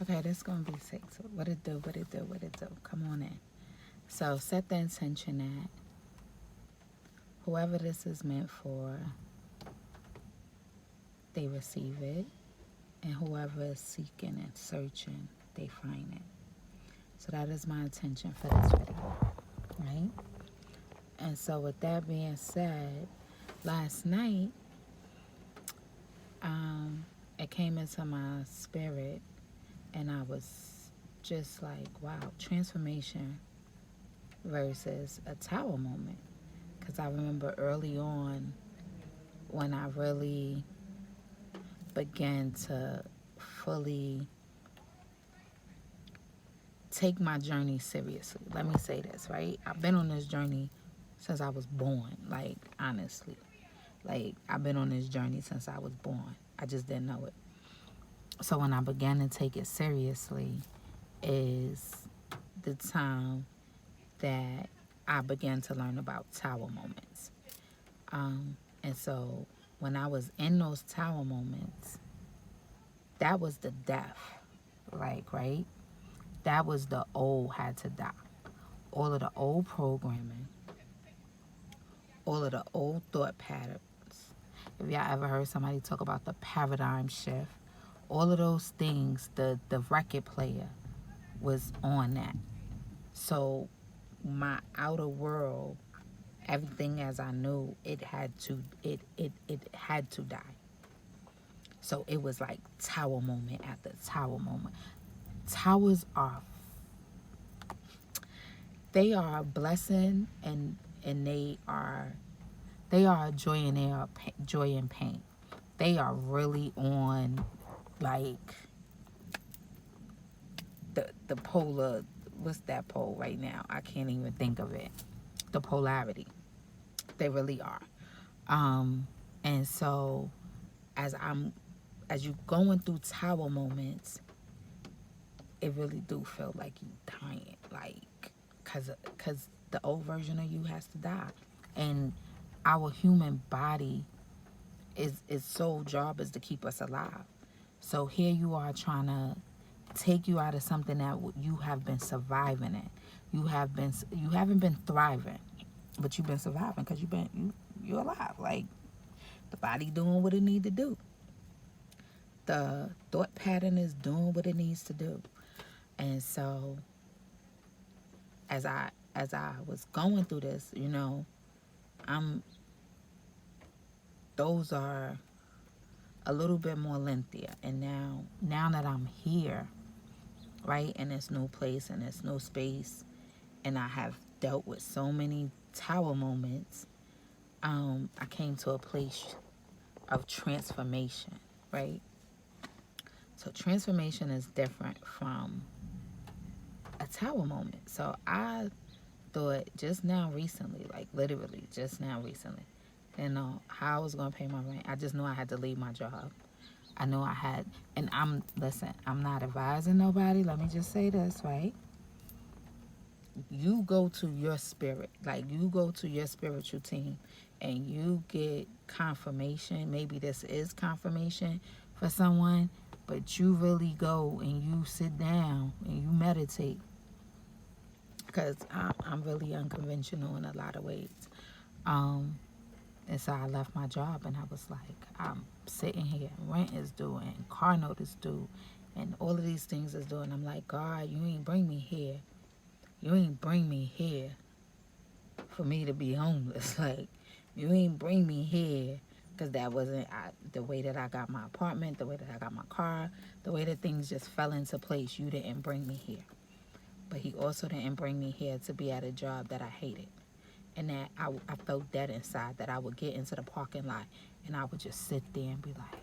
Okay, this gonna be 6. What it do? What it do? What it do? Come on in. So set the intention that whoever this is meant for, they receive it, and whoever is seeking and searching, they find it. So that is my intention for this video, right? And so with that being said, last night, it came into my spirit, and I was just like, wow, transformation versus a tower moment. Because I remember early on when I really began to fully take my journey seriously. Let me say this, right? I've been on this journey since I was born, like, honestly. Like, I've been on this journey since I was born. I just didn't know it. So when I began to take it seriously is the time that I began to learn about tower moments. And so when I was in those tower moments, that was the death, like, right? That was the old had to die. All of the old programming, all of the old thought patterns. If y'all ever heard somebody talk about the paradigm shift, all of those things, the record player was on that. So my outer world, everything as I knew, it had to die. So it was like tower moment after tower moment. Towers are, they are a blessing, and they are joy, and they are joy and pain. They are really on, like, the polar, what's that pole right now? I can't even think of it. The polarity. They really are. And so as I'm as you going through tower moments, it really do feel like you dying, like, cause the old version of you has to die, and our human body is its sole job is to keep us alive. So here you are trying to take you out of something that you have been surviving in. You haven't been thriving, but you've been surviving because you're alive. Like, the body doing what it need to do. The thought pattern is doing what it needs to do. And so as I was going through this, I'm those are a little bit more lengthier. And now that I'm here, right, in this new place, in this new space, and I have dealt with so many tower moments, I came to a place of transformation, right? So transformation is different from a tower moment. So I thought just now recently, like literally just now recently, how I was gonna pay my rent. I just knew I had to leave my job. I know I had, and I'm not advising nobody. Let me just say this, right? You go to your spirit, like you go to your spiritual team, and you get confirmation. Maybe this is confirmation for someone, but you really go and you sit down and you meditate, because I'm really unconventional in a lot of ways. Um, and so I left my job, and I was like, I'm sitting here, rent is due, and car note is due, and all of these things is due. And I'm like, God, you ain't bring me here. You ain't bring me here for me to be homeless. Like, you ain't bring me here because that wasn't the way that I got my apartment, the way that I got my car, the way that things just fell into place. You didn't bring me here. But he also didn't bring me here to be at a job that I hated. And that I felt dead inside, that I would get into the parking lot and I would just sit there and be like,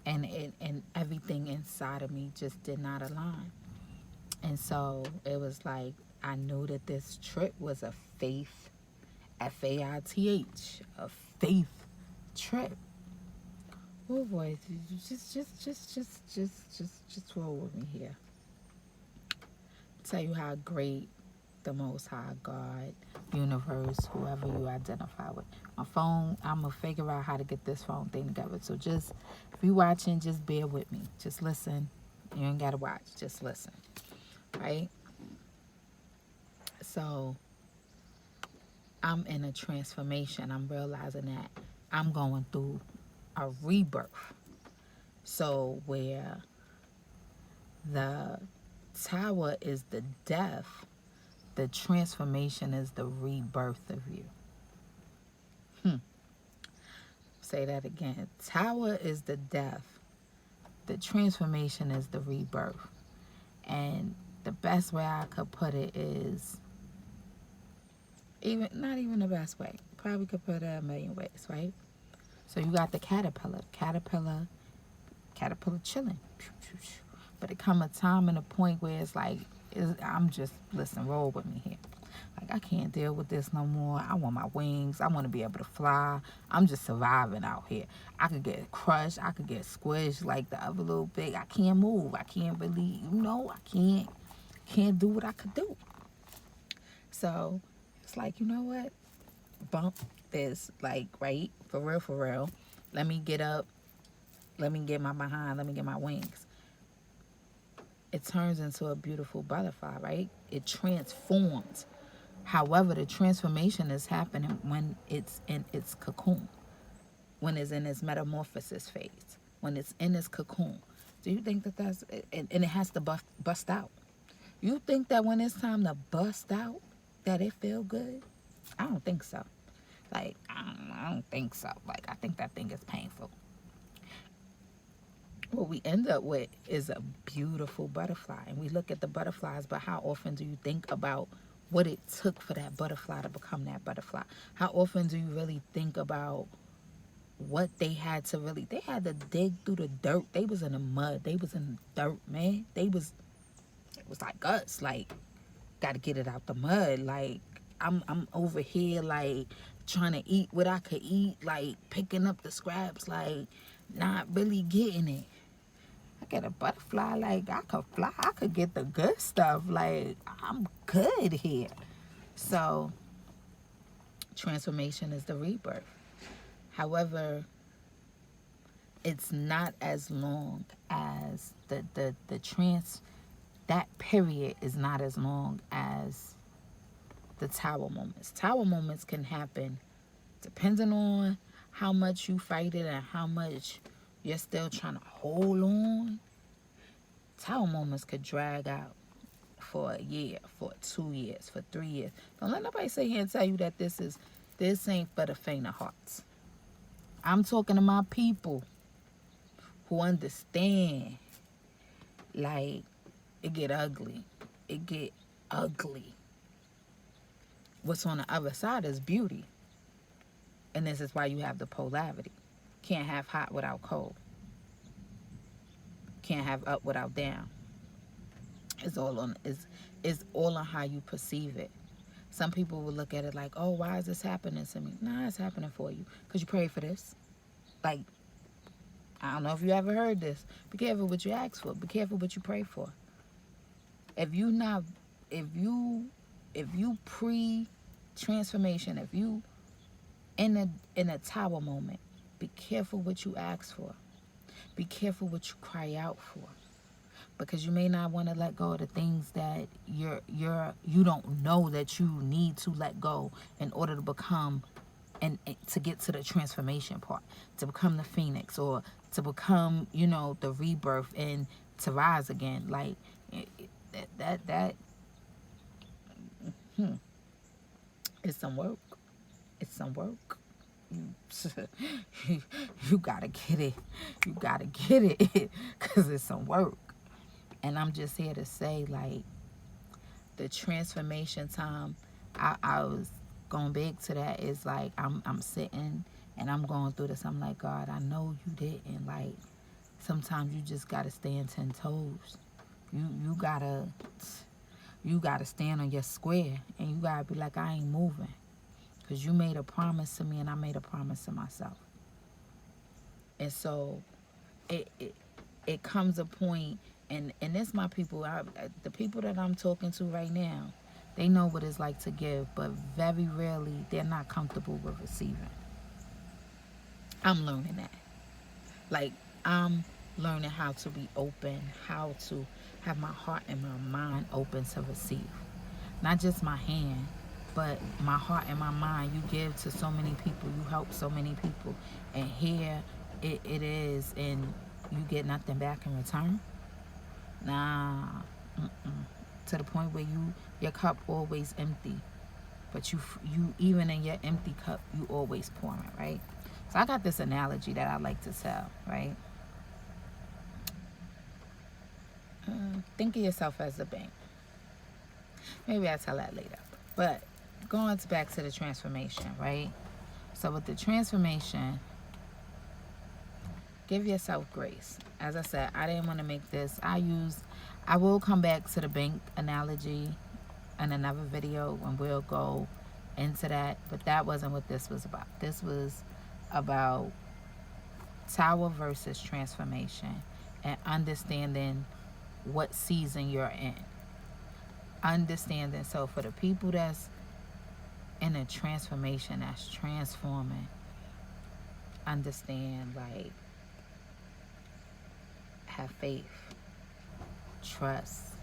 and everything inside of me just did not align. And so it was like I knew that this trip was a faith, FAITH, a faith trip. Oh boy, just roll with me here. Tell you how great the Most High, God, universe, whoever you identify with. My phone, I'm going to figure out how to get this phone thing together. So just, if you watching, just bear with me. Just listen. You ain't got to watch. Just listen. Right? So I'm in a transformation. I'm realizing that I'm going through a rebirth. So where the tower is the death, the transformation is the rebirth of you. Say that again. Tower is the death, the transformation is the rebirth. And the best way I could put it is, even not even the best way, probably could put it a million ways, right? So you got the caterpillar chilling. But it come a time and a point where it's like, I'm just, listen, roll with me here. Like, I can't deal with this no more. I want my wings. I want to be able to fly. I'm just surviving out here. I could get crushed. I could get squished like the other little pig. I can't move. I can't really, I can't do what I could do. So it's like, you know what? Bump this, like, right? For real. Let me get up. Let me get my behind. Let me get my wings. It turns into a beautiful butterfly, right? It transforms. However, the transformation is happening when it's in its cocoon, when it's in its metamorphosis phase, when it's in its cocoon. Do you think that that's, and it has to bust out? You think that when it's time to bust out, that it feel good? I don't think so. Like, I don't think so. Like, I think that thing is painful. What we end up with is a beautiful butterfly. And we look at the butterflies, but how often do you think about what it took for that butterfly to become that butterfly? How often do you really think about what they had to dig through the dirt? They was in the mud. They was in the dirt, man. It was like us. Like, got to get it out the mud. Like, I'm over here, like, trying to eat what I could eat, like, picking up the scraps, like, not really getting it. I get a butterfly, like, I could fly. I could get the good stuff. Like, I'm good here. So, transformation is the rebirth. However, it's not as long as that period is not as long as the tower moments. Tower moments can happen depending on how much you fight it and how much you're still trying to hold on. Tower moments could drag out for a year, for 2 years, for 3 years. Don't let nobody sit here and tell you that this ain't for the faint of hearts. I'm talking to my people who understand. Like, it get ugly. It get ugly. What's on the other side is beauty. And this is why you have the polarity. Can't have hot without cold. Can't have up without down. It's all on how you perceive it. Some people will look at it like, oh, why is this happening to me? Nah, it's happening for you. Because you prayed for this. Like, I don't know if you ever heard this. Be careful what you ask for. Be careful what you pray for. If you pre-transformation, if you in a tower moment, be careful what you ask for. Be careful what you cry out for. Because you may not want to let go of the things that you don't know that you need to let go in order to become, and to get to the transformation part, to become the phoenix, or to become, the rebirth and to rise again. Like, it's some work. It's some work. You gotta get it. You gotta get it, because it's some work. And I'm just here to say, like, the transformation time, I was going big to that, is like, I'm sitting and I'm going through this. I'm like, God, I know you didn't. Like, sometimes you just gotta stand 10 toes. You gotta stand on your square, and you gotta be like, I ain't moving, because you made a promise to me and I made a promise to myself. And so it comes a point, and it's my people, the people that I'm talking to right now, They know what it's like to give, but very rarely they're not comfortable with receiving. I'm learning that. Like, I'm learning how to be open, how to have my heart and my mind open to receive. Not just my hand, but my heart and my mind. You give to so many people, you help so many people, and here it is, and you get nothing back in return. Nah, to the point where your cup always empty, but you even in your empty cup, you always pouring, right? So I got this analogy that I like to tell, right? Think of yourself as a bank. Maybe I'll tell that later. But going back to the transformation, right? So with the transformation, give yourself grace. As I said, I didn't want to make this. I will come back to the bank analogy in another video and we'll go into that. But that wasn't what this was about. This was about tower versus transformation and understanding what season you're in. Understanding. So for the people that's in a transformation, that's transforming, understand, like, have faith, trust,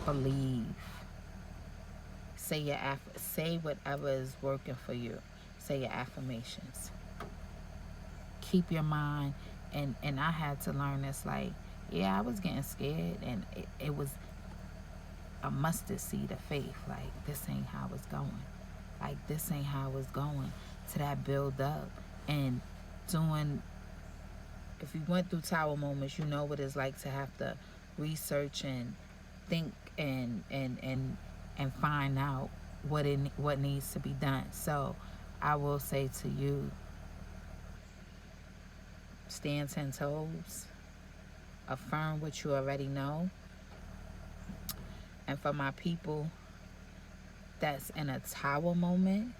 believe, say whatever is working for you. Say your affirmations. Keep your mind, and I had to learn this. Like, yeah, I was getting scared, and it was a mustard seed of faith. Like, this ain't how it's going. Like, this ain't how it's going. To that build up and doing. If you went through tower moments, you know what it's like to have to research and think and find out what needs to be done. So I will say to you, stand 10 toes, affirm what you already know. And for my people that's in a tower moment,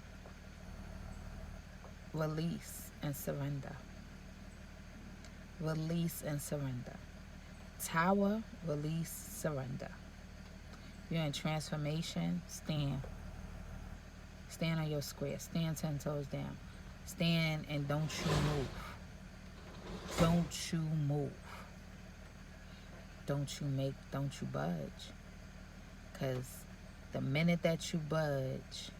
release and surrender. Release and surrender. Tower, release, surrender. You're in transformation, stand. Stand on your square. Stand 10 toes down. Stand and don't you move. Don't you move. Don't you budge. Because the minute that you budge,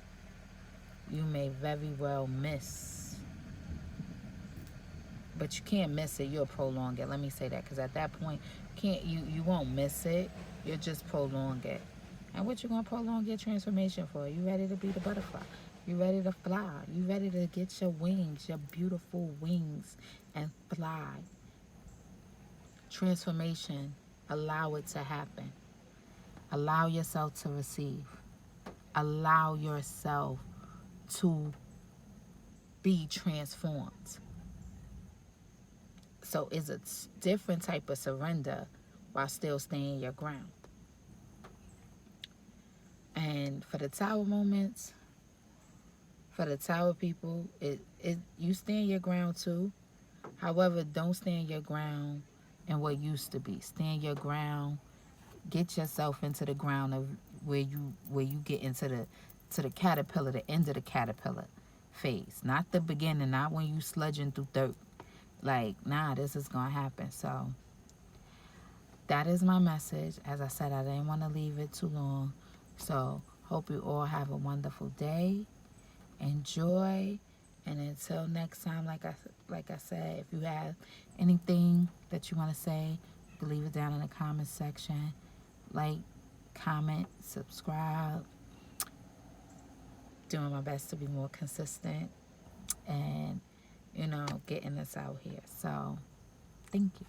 you may very well miss. But you can't miss it. You'll prolong it. Let me say that, because at that point, you won't miss it. You'll just prolong it. And what you gonna prolong your transformation for? You ready to be the butterfly? You ready to fly? You ready to get your wings, your beautiful wings, and fly? Transformation. Allow it to happen. Allow yourself to receive. Allow yourself to be transformed. So it's a different type of surrender while still staying your ground. And for the tower moments, for the tower people, you stand your ground too. However, don't stand your ground in what used to be. Stand your ground. Get yourself into the ground of where you get into the caterpillar, the end of the caterpillar phase. Not the beginning, not when you sludging through dirt. Like, nah, this is gonna happen. So that is my message. As I said, I didn't want to leave it too long. So hope you all have a wonderful day. Enjoy. And until next time, like I said, if you have anything that you want to say, you can leave it down in the comment section. Like, comment, subscribe. Doing my best to be more consistent and, getting this out here. So, thank you.